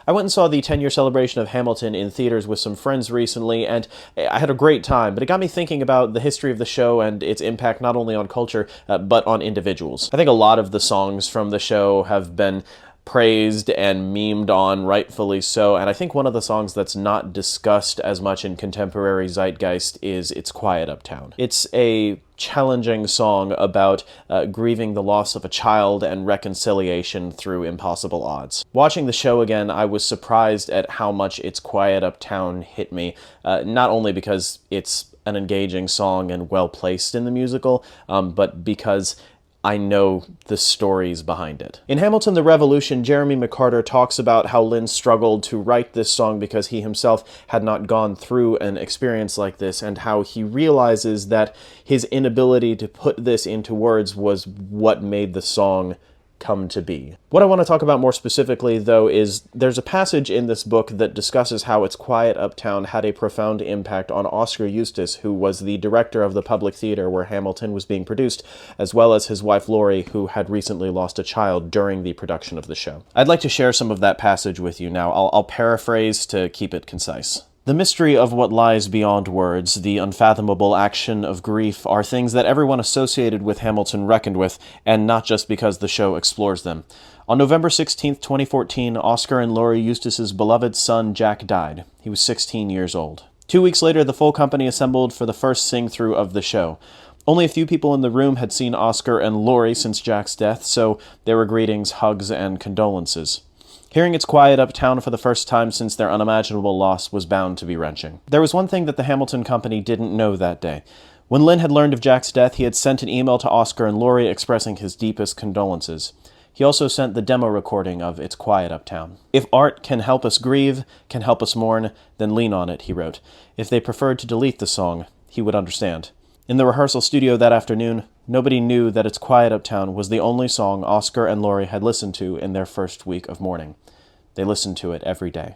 I went and saw the 10-year celebration of Hamilton in theaters with some friends recently, and I had a great time, but it got me thinking about the history of the show and its impact not only on culture, but on individuals. I think a lot of the songs from the show have been praised and memed on, rightfully so, and I think one of the songs that's not discussed as much in contemporary zeitgeist is It's Quiet Uptown. It's a challenging song about grieving the loss of a child and reconciliation through impossible odds. Watching the show again, I was surprised at how much It's Quiet Uptown hit me, not only because it's an engaging song and well-placed in the musical, but because I know the stories behind it. In Hamilton the Revolution, Jeremy McCarter talks about how Lin struggled to write this song because he himself had not gone through an experience like this, and how he realizes that his inability to put this into words was what made the song come to be. What I want to talk about more specifically, though, is there's a passage in this book that discusses how It's Quiet Uptown had a profound impact on Oskar Eustis, who was the director of the Public Theater where Hamilton was being produced, as well as his wife Laurie, who had recently lost a child during the production of the show. I'd like to share some of that passage with you now. I'll paraphrase to keep it concise. The mystery of what lies beyond words, the unfathomable action of grief, are things that everyone associated with Hamilton reckoned with, and not just because the show explores them. On November 16, 2014, Oskar and Laurie Eustis' beloved son Jack died. He was 16 years old. 2 weeks later, the full company assembled for the first sing-through of the show. Only a few people in the room had seen Oskar and Laurie since Jack's death, so there were greetings, hugs, and condolences. Hearing It's Quiet Uptown for the first time since their unimaginable loss was bound to be wrenching. There was one thing that the Hamilton Company didn't know that day. When Lin had learned of Jack's death, he had sent an email to Oskar and Laurie expressing his deepest condolences. He also sent the demo recording of It's Quiet Uptown. "If art can help us grieve, can help us mourn, then lean on it," he wrote. If they preferred to delete the song, he would understand. In the rehearsal studio that afternoon, nobody knew that It's Quiet Uptown was the only song Oskar and Laurie had listened to in their first week of mourning. They listened to it every day.